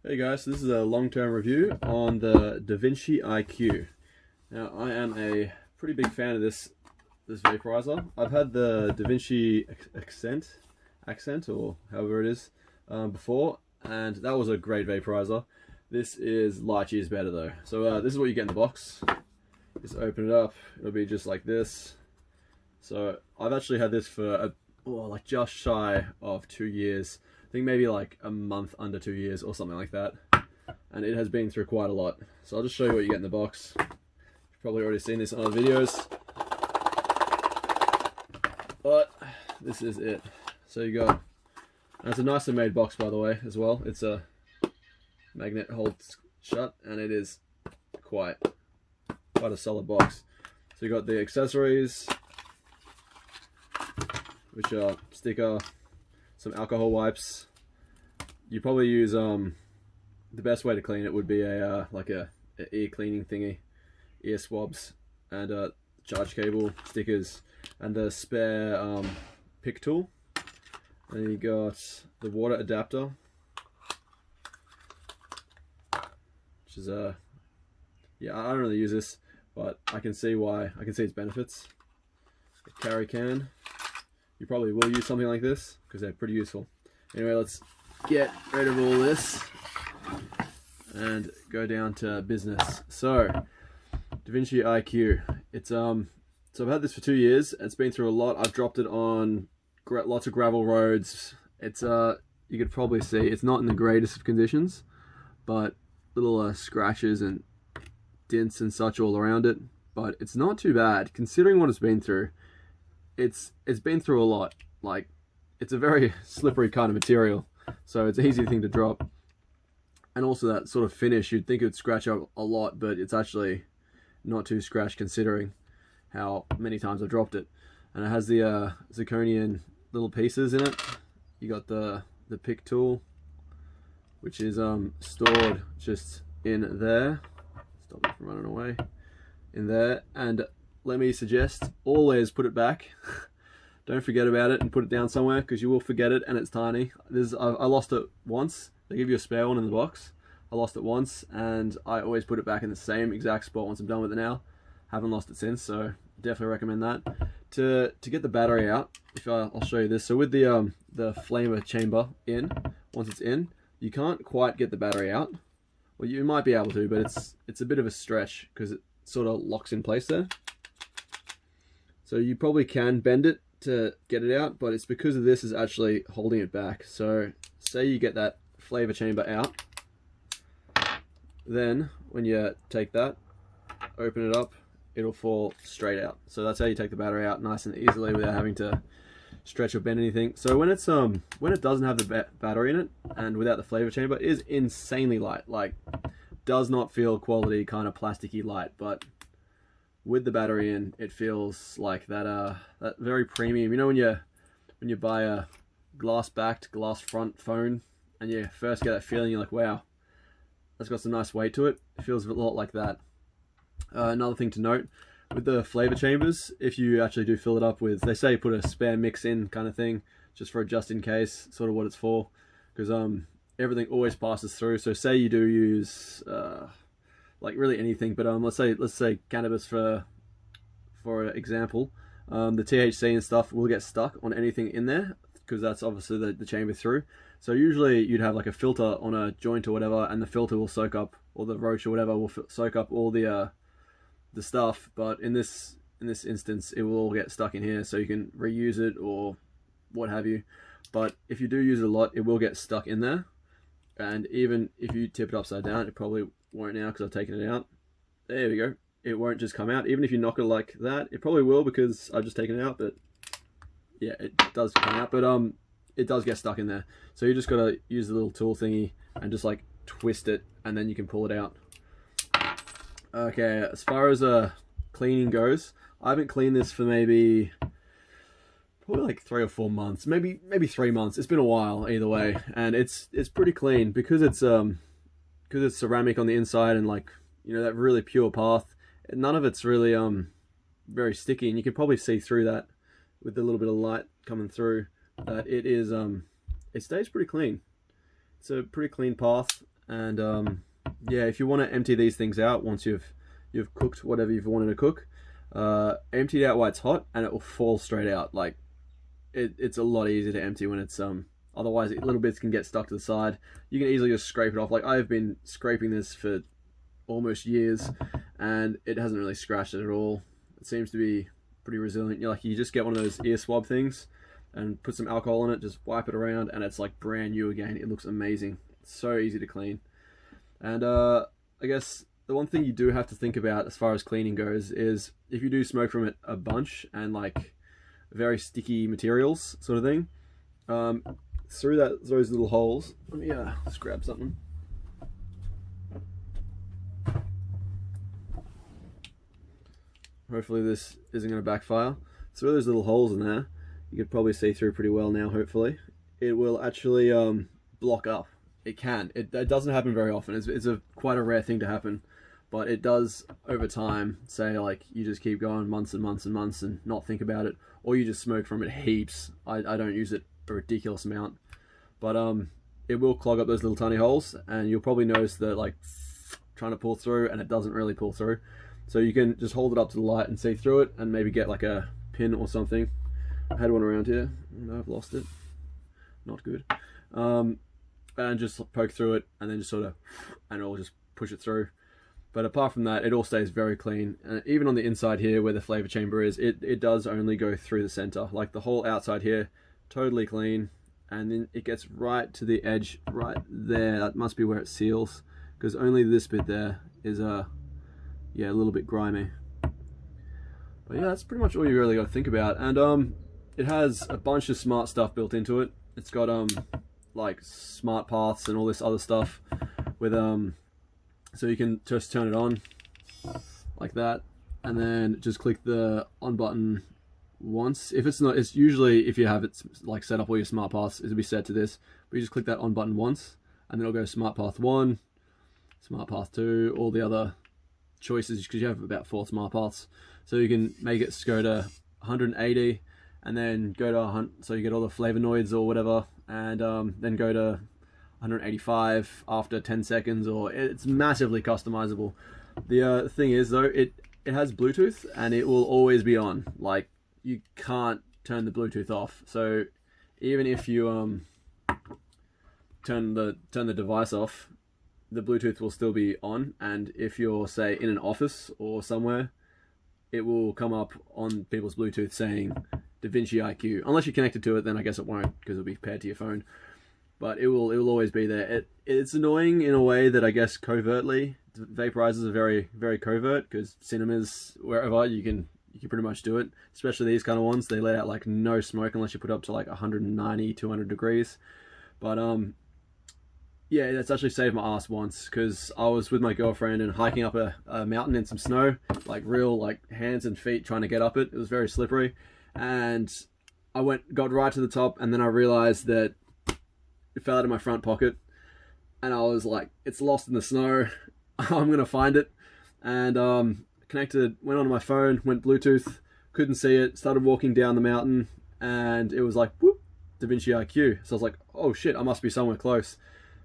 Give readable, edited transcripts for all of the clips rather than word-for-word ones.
Hey guys, so this is a long-term review on the Davinci IQ. Now, I am a pretty big fan of this vaporizer. I've had the Davinci accent or however it is before, and that was a great vaporizer. This is light years better though. So this is what you get in the box. Just open it up. It'll be just like this. So I've actually had this for like just shy of 2 years. I think maybe like a month under 2 years or something like that. And it has been through quite a lot. So I'll just show you what you get in the box. You've probably already seen this on other videos. But this is it. So you got, and it's a nicely made box by the way as well. It's a magnet holds shut and it is quite a solid box. So you got the accessories, which are sticker, some alcohol wipes. You probably use the best way to clean it would be a ear cleaning thingy, ear swabs, and a charge cable, stickers, and a spare pick tool. And you got the water adapter, which is yeah, I don't really use this, but I can see why. I can see its benefits. A carry can. You probably will use something like this because they're pretty useful. Anyway, let's get rid of all this and go down to business. So, Davinci IQ. It's so I've had this for 2 years. It's been through a lot. I've dropped it on lots of gravel roads. It's you could probably see it's not in the greatest of conditions, but little scratches and dents and such all around it. But it's not too bad considering what it's been through. It's been through a lot. Like, it's a very slippery kind of material, so it's an easy thing to drop. And also that sort of finish, you'd think it would scratch up a lot, but it's actually not too scratched considering how many times I've dropped it. And it has the zirconian little pieces in it. You got the pick tool, which is stored just in there. Stop it from running away. In there. And let me suggest, always put it back. Don't forget about it and put it down somewhere, because you will forget it and it's tiny. I lost it once. They give you a spare one in the box. I lost it once and I always put it back in the same exact spot once I'm done with it now. Haven't lost it since, so definitely recommend that. To get the battery out, I'll show you this. So with the flamer chamber in, once it's in, you can't quite get the battery out. Well, you might be able to, but it's a bit of a stretch because it sort of locks in place there. So you probably can bend it to get it out, but it's because of this is actually holding it back. So say you get that flavor chamber out, then when you take that, open it up, it'll fall straight out. So that's how you take the battery out nice and easily without having to stretch or bend anything. So when it doesn't have the battery in it and without the flavor chamber, it is insanely light. Like, does not feel quality kind of plasticky light, but with the battery in, it feels like that very premium. You know when you buy a glass-backed, glass-front phone and you first get that feeling, you're like, wow, that's got some nice weight to it. It feels a lot like that. Another thing to note, with the flavor chambers, if you actually do fill it up with, they say put a spare mix in kind of thing, just for a just in case, sort of what it's for, because everything always passes through. So say you do use like really anything, but let's say cannabis for example, the THC and stuff will get stuck on anything in there because that's obviously the chamber through. So usually you'd have like a filter on a joint or whatever, and the filter will soak up, or the roach or whatever will soak up all the stuff. But in this instance, it will all get stuck in here, so you can reuse it or what have you. But if you do use it a lot, it will get stuck in there. And even if you tip it upside down, it probably won't now because I've taken it out. There we go. It won't just come out. Even if you knock it like that, it probably will because I've just taken it out. But yeah, it does come out. But it does get stuck in there. So you just gotta use the little tool thingy and just like twist it, and then you can pull it out. Okay, as far as cleaning goes, I haven't cleaned this for probably like 3 or 4 months, maybe 3 months. It's been a while either way, and it's pretty clean because it's ceramic on the inside and, like, you know, that really pure path. None of it's really very sticky, and you can probably see through that with a little bit of light coming through that it stays pretty clean. It's a pretty clean path, And yeah, if you want to empty these things out once you've cooked whatever you've wanted to cook, empty it out while it's hot, and it will fall straight out. Like it's a lot easier to empty when it's otherwise little bits can get stuck to the side. You can easily just scrape it off. Like I've been scraping this for almost years, and it hasn't really scratched it at all. It seems to be pretty resilient. You just get one of those ear swab things and put some alcohol in it, just wipe it around, and it's like brand new again. It looks amazing. It's so easy to clean. And I guess the one thing you do have to think about as far as cleaning goes is if you do smoke from it a bunch and like very sticky materials sort of thing, through those little holes, let me just grab something. Hopefully this isn't going to backfire. Through those little holes in there, you can probably see through pretty well now, hopefully. It will actually block up. It can. It doesn't happen very often. It's quite a rare thing to happen. But it does over time. Say like you just keep going months and months and months and not think about it. Or you just smoke from it heaps. I don't use it a ridiculous amount. But it will clog up those little tiny holes. And you'll probably notice that like trying to pull through and it doesn't really pull through. So you can just hold it up to the light and see through it and maybe get like a pin or something. I had one around here. No, I've lost it. Not good. And just poke through it and then just sort of, and it'll just push it through. But apart from that, it all stays very clean. And even on the inside here where the flavor chamber is, it does only go through the center. Like the whole outside here, totally clean. And then it gets right to the edge right there. That must be where it seals, because only this bit there is yeah, a little bit grimy. But yeah, that's pretty much all you really got to think about. And it has a bunch of smart stuff built into it. It's got like smart paths and all this other stuff with so you can just turn it on like that, and then just click the on button once. If it's not, it's usually if you have it like set up all your smart paths, it'll be set to this. But you just click that on button once, and then it'll go smart path 1, smart path 2, all the other choices, because you have about 4 smart paths. So you can make it go to 180 and then go to 100, so you get all the flavonoids or whatever, and then go to 185 after 10 seconds, or it's massively customizable. The thing is though, it has Bluetooth and it will always be on. Like you can't turn the Bluetooth off. So even if you turn the device off, the Bluetooth will still be on. And if you're say in an office or somewhere, it will come up on people's Bluetooth saying Davinci IQ. Unless you're connected to it, then I guess it won't, because it'll be paired to your phone. But it will always be there. It's annoying in a way that I guess covertly, vaporizers are very, very covert, because cinemas, wherever, you can pretty much do it. Especially these kind of ones, they let out like no smoke unless you put up to like 190, 200 degrees. But yeah, that's actually saved my ass once, because I was with my girlfriend and hiking up a mountain in some snow, like real like hands and feet trying to get up it. It was very slippery, and I got right to the top, and then I realized that it fell out of my front pocket, and I was like, it's lost in the snow. I'm gonna find it. And went onto my phone, went Bluetooth, couldn't see it, started walking down the mountain, and it was like, whoop, Davinci IQ. So I was like, oh shit, I must be somewhere close.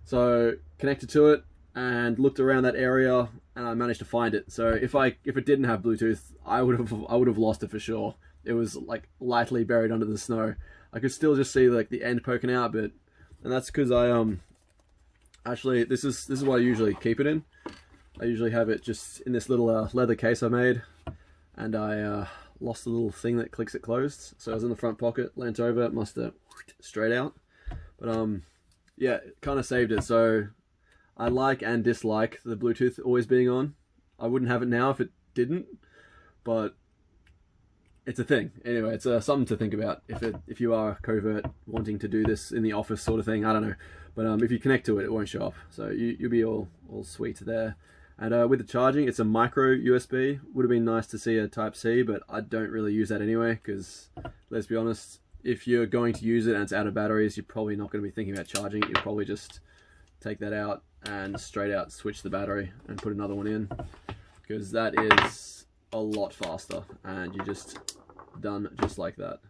So connected to it and looked around that area, and I managed to find it. So if it didn't have Bluetooth, I would have lost it for sure. It was like lightly buried under the snow. I could still just see like the end poking out, and that's because I actually this is what I usually keep it in. I usually have it just in this little leather case I made, and I lost the little thing that clicks it closed. So I was in the front pocket, leant over, it must have straight out. But yeah, it kind of saved it. So I like and dislike the Bluetooth always being on. I wouldn't have it now if it didn't, but it's a thing. Anyway, it's something to think about if you are covert wanting to do this in the office sort of thing. I don't know, but if you connect to it, it won't show up. So you'll be all sweet there. And with the charging, it's a micro USB. Would have been nice to see a Type C, but I don't really use that anyway, because let's be honest, if you're going to use it and it's out of batteries, you're probably not going to be thinking about charging it. You'll probably just take that out and straight out switch the battery and put another one in, because that is a lot faster, and you're just done just like that.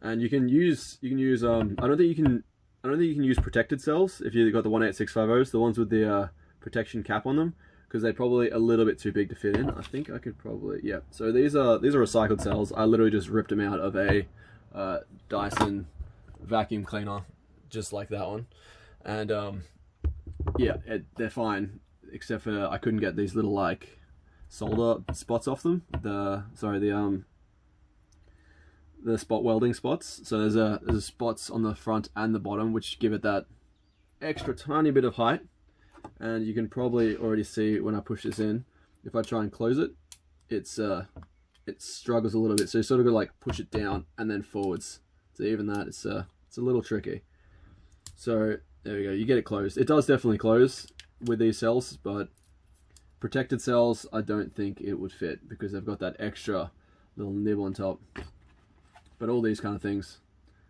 And you can use I don't think you can I don't think you can use protected cells if you've got the 18650s, the ones with the protection cap on them, because they're probably a little bit too big to fit in. I think I could probably, yeah. So these are recycled cells. I literally just ripped them out of a Dyson vacuum cleaner, just like that one. And yeah, they're fine, except for I couldn't get these little like solder spots off them. The spot welding spots. So there's spots on the front and the bottom which give it that extra tiny bit of height. And you can probably already see when I push this in, if I try and close it, it struggles a little bit. So you sort of got to like push it down and then forwards. So even that, it's a little tricky. So there we go, you get it closed. It does definitely close with these cells, but protected cells, I don't think it would fit because they've got that extra little nib on top. But all these kind of things,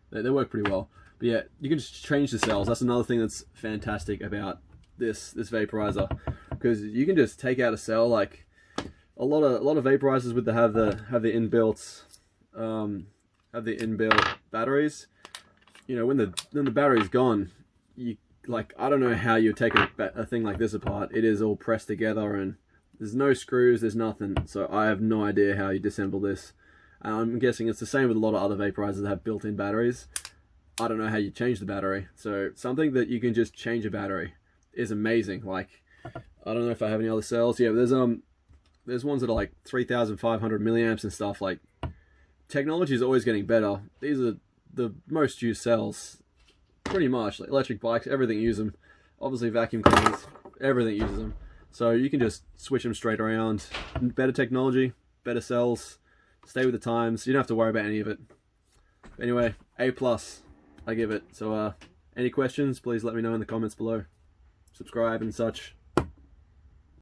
they work pretty well. But yeah, you can just change the cells. That's another thing that's fantastic about this vaporizer, because you can just take out a cell. Like a lot of vaporizers would have the inbuilt batteries. You know, when the battery's gone, you like, I don't know how you take a thing like this apart. It is all pressed together and there's no screws, there's nothing. So I have no idea how you disassemble this. And I'm guessing it's the same with a lot of other vaporizers that have built-in batteries. I don't know how you change the battery. So something that you can just change a battery is amazing. Like, I don't know if I have any other cells. Yeah, there's ones that are like 3,500 milliamps and stuff. Like, technology is always getting better. These are the most used cells, pretty much. Like electric bikes, everything uses them. Obviously vacuum cleaners, everything uses them. So you can just switch them straight around. Better technology, better cells, stay with the times. You don't have to worry about any of it. Anyway, A+, I give it. So any questions, please let me know in the comments below. Subscribe and such.